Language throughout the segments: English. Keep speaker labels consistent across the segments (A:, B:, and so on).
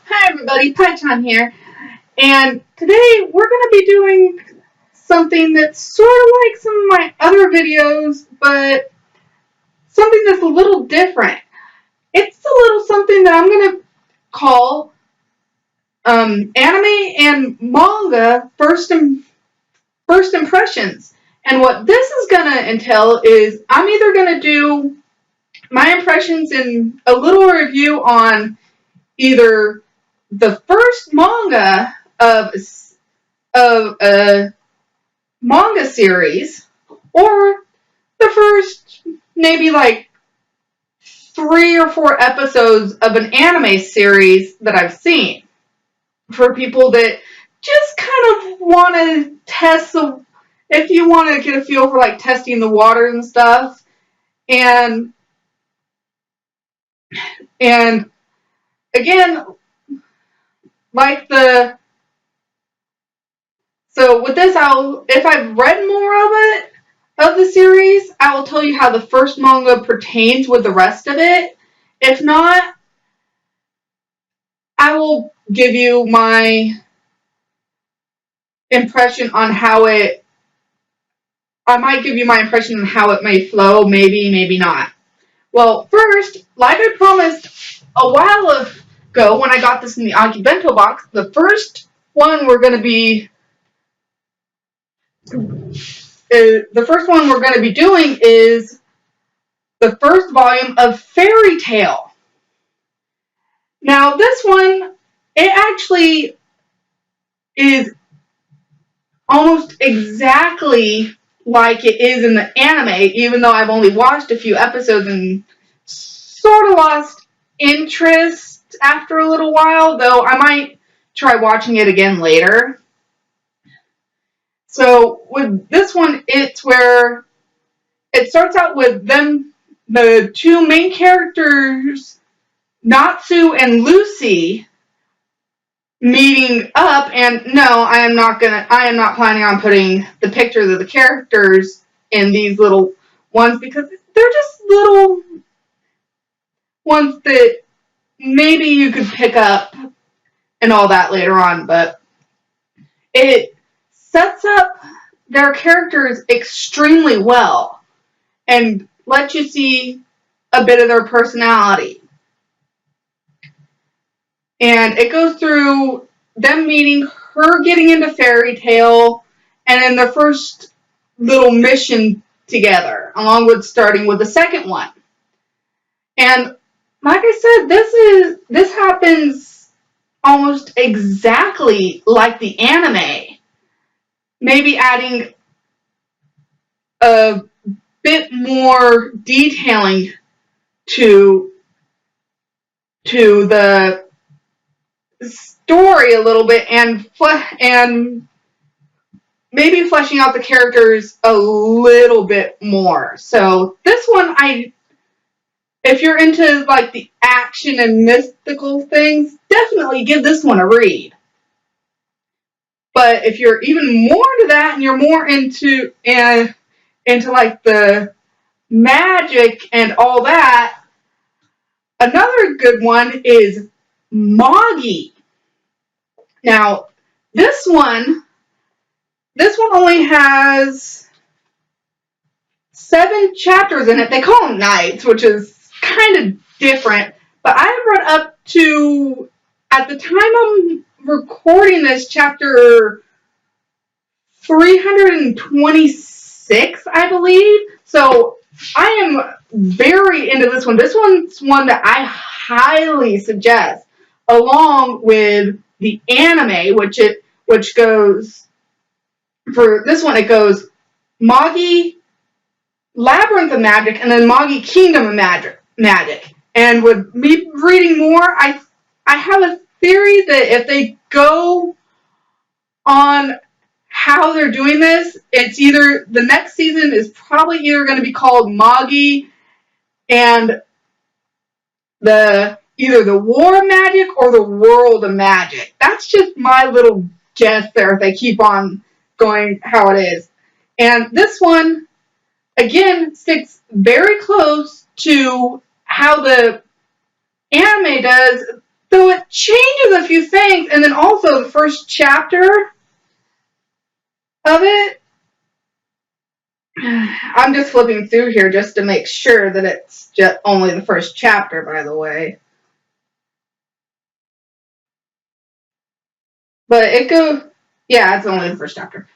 A: Hi everybody, Pai-chan here, and today we're going to be doing something that's sort of like some of my other videos, but something that's a little different. It's a little something that I'm going to call anime and manga first impressions. And what this is going to entail is I'm either going to do my impressions in a little review on either the first manga of a manga series or the first maybe like 3 or 4 episodes of an anime series that I've seen for people that just kind of want to if you want to get a feel for like testing the water and stuff. And and again, like the so with this, if I've read more of the series, I will tell you how the first manga pertains with the rest of it. If not, I will give you my impression on how it. I might give you my impression on how it may flow. Maybe, maybe not. Well, first, like I promised a while ago when I got this in the Aki Bento box, the first one we're going to be doing is the first volume of Fairy Tale. Now, this one, it actually is almost exactly like it is in the anime, even though I've only watched a few episodes and sort of lost interest after a little while, though I might try watching it again later. So with this one, it's where it starts out with them, the two main characters, Natsu and Lucy, meeting up. And no, I am not planning on putting the pictures of the characters in these little ones because they're just little ones that maybe you could pick up and all that later on, but it sets up their characters extremely well and lets you see a bit of their personality. And it goes through them meeting, her getting into Fairy Tale, and then the first little mission together, along with starting with the second one. And like I said, this happens almost exactly like the anime, maybe adding a bit more detailing to the story a little bit, and maybe fleshing out the characters a little bit more. So this one, if you're into like the action and mystical things, definitely give this one a read. But if you're even more into that and you're more into like the magic and all that, another good one is Magi. Now, this one only has 7 chapters in it. They call them nights, which is kind of different. But I read up to, at the time I'm recording this, chapter 326, I believe. So I am very into this one. This one's one that I highly suggest, along with the anime, which goes, for this one it goes Magi Labyrinth of Magic and then Magi Kingdom of Magic. And with me reading more, I have a theory that if they go on how they're doing this, it's either the next season is probably either going to be called Magi and either the War of Magic or the World of Magic. That's just my little guess there if they keep on going how it is. And this one, again, sticks very close to how the anime does, So it changes a few things, and then also the first chapter of it, I'm just flipping through here just to make sure that it's just only the first chapter, by the way. But it goes, yeah, it's only the first chapter.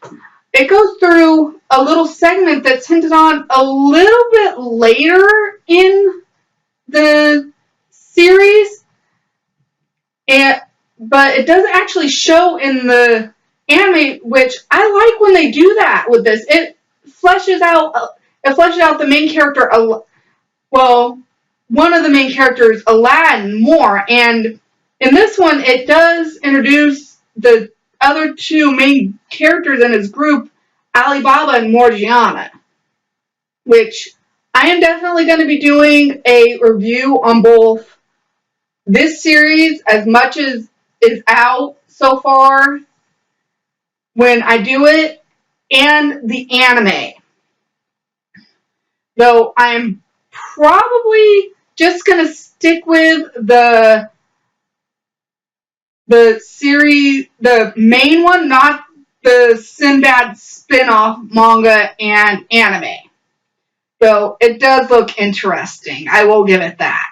A: It goes through a little segment that's hinted on a little bit later in the series, but it doesn't actually show in the anime, which I like when they do that with this. It fleshes out the main character, well, one of the main characters, Aladdin, more. And in this one, it does introduce the other two main characters in his group, Alibaba and Morgiana, which I am definitely going to be doing a review on both this series, as much as is out so far when I do it, and the anime. Though I'm probably just going to stick with the series, the main one, not the Sinbad spin-off manga and anime. So it does look interesting. I will give it that.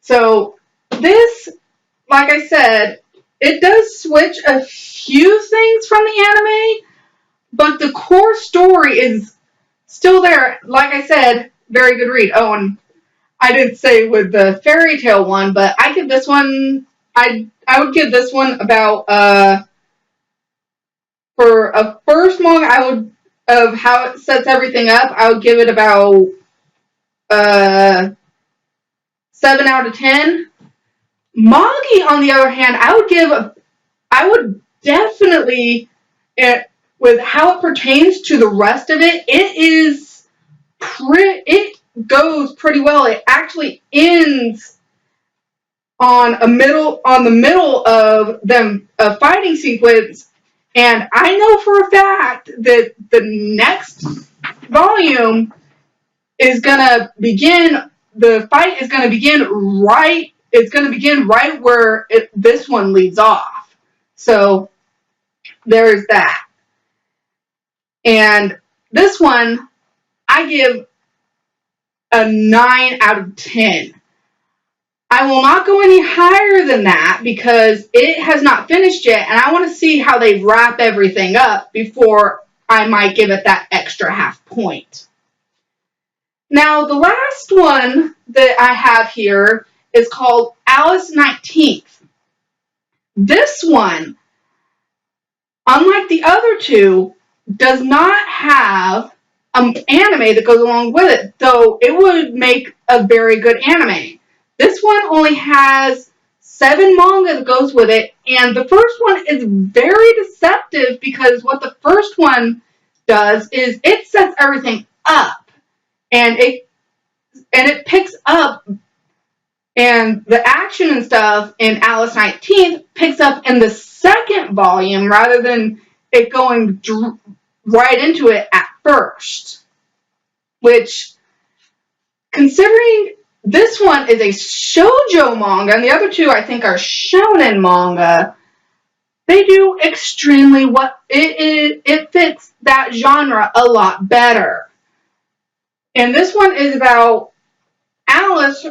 A: So this, like I said, it does switch a few things from the anime, but the core story is still there. Like I said, very good read. Oh, and I didn't say with the fairy tale one, but I give this one, I would give this one about, for a first manga, I would, of how it sets everything up, I would give it about 7 out of 10. Magi, on the other hand, I would definitely, with how it pertains to the rest of it, it goes pretty well. It actually ends on the middle of them, a fighting sequence, and I know for a fact that the next volume is gonna begin. The fight is gonna begin right. It's gonna begin right where this one leaves off. So there's that. And this one, I give a 9 out of 10. I will not go any higher than that because it has not finished yet, and I want to see how they wrap everything up before I might give it that extra half point. Now, the last one that I have here is called Alice 19th. This one, unlike the other two, does not have an anime that goes along with it, though it would make a very good anime. This one only has 7 manga that goes with it, and the first one is very deceptive because what the first one does is it sets everything up, and it picks up, and the action and stuff in Alice 19th picks up in the second volume rather than it going right into it at first. Which, considering this one is a shoujo manga, and the other two I think are shonen manga, they do extremely well. It fits that genre a lot better. And this one is about Alice.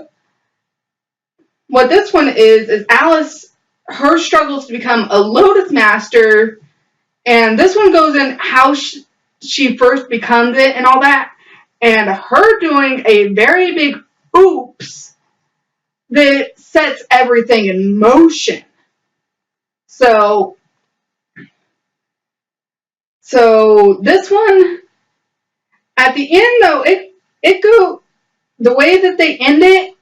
A: What this one is Alice, her struggles to become a Lotus Master, and this one goes in how she first becomes it and all that, and her doing a very big oops that sets everything in motion. So this one, at the end though, the way that they end it,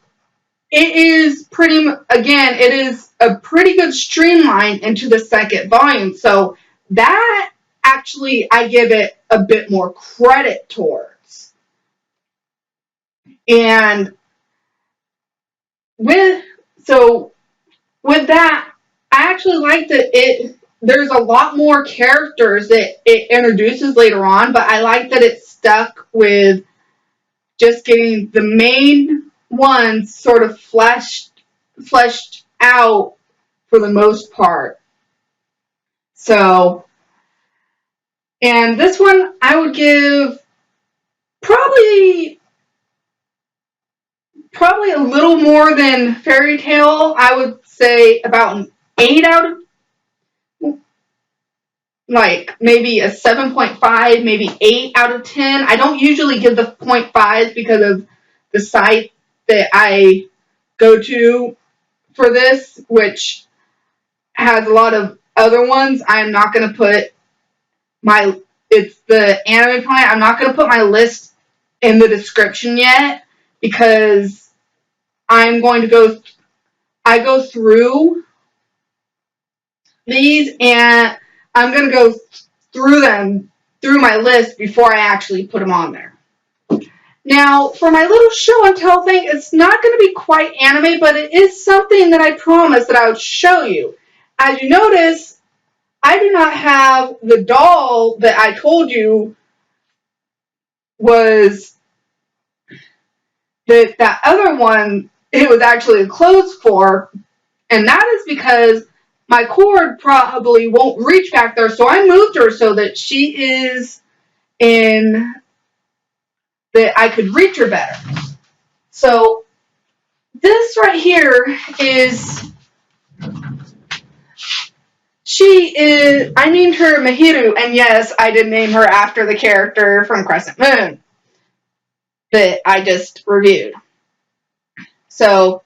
A: it is it is a pretty good streamline into the second volume. So that actually I give it a bit more credit towards. And with that, I actually like that there's a lot more characters that it introduces later on, but I like that it's stuck with just getting the main ones sort of fleshed out for the most part. So, and this one I would give probably a little more than Fairy Tale. I would say about an 8 out of, like maybe a 7.5, maybe 8 out of 10. I don't usually give the 0.5s because of the site that I go to for this, which has a lot of other ones. I'm not going to put it's the Anime Planet. I'm not going to put my list in the description yet because I go through these and I'm going to go through my list before I actually put them on there. Now, for my little show and tell thing, it's not going to be quite anime, but it is something that I promised that I would show you. As you notice, I do not have the doll that I told you was that other one it was actually clothes for, and that is because my cord probably won't reach back there, so I moved her so that she is in that I could reach her better. So this right here I named her Mahiru, and yes, I did name her after the character from Crescent Moon that I just reviewed. So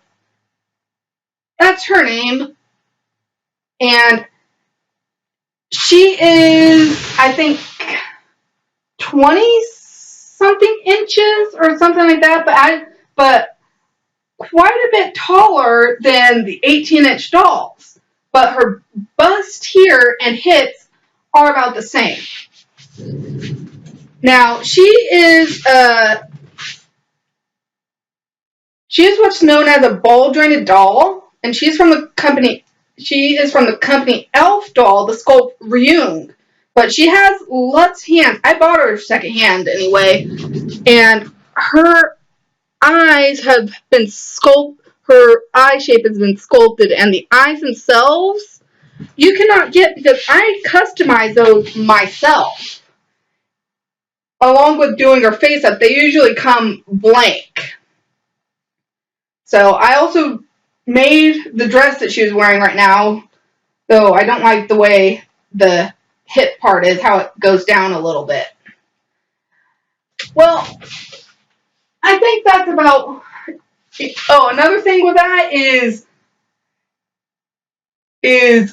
A: that's her name, and she is, I think, 20 something inches or something like that, but quite a bit taller than the 18-inch dolls. But her bust here and hips are about the same. Now, she is what's known as a ball jointed doll, and she is from the company Elf Doll, the sculpt Ryung. But she has Lutz hands. I bought her secondhand anyway, and her eyes have been her eye shape has been sculpted, and the eyes themselves you cannot get because I customize those myself. Along with doing her face up, they usually come blank. So I also made the dress that she was wearing right now, though I don't like the way the hip part is, how it goes down a little bit. Well, I think that's about. Oh, another thing with that is they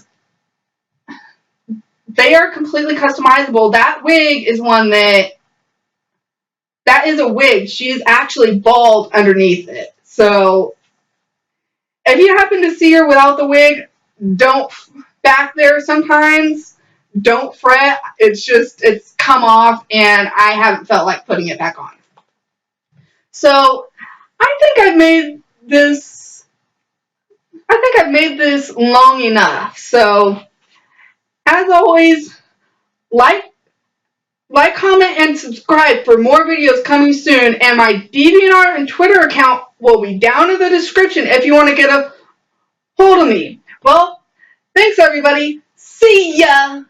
A: are completely customizable. That wig is one that is a wig. She is actually bald underneath it. So if you happen to see her without the wig, don't back there sometimes. Don't fret. It's come off and I haven't felt like putting it back on. So I think I've made this long enough. So as always, like, comment, and subscribe for more videos coming soon. And my DeviantArt and Twitter account will be down in the description if you want to get a hold of me. Well, thanks everybody. See ya!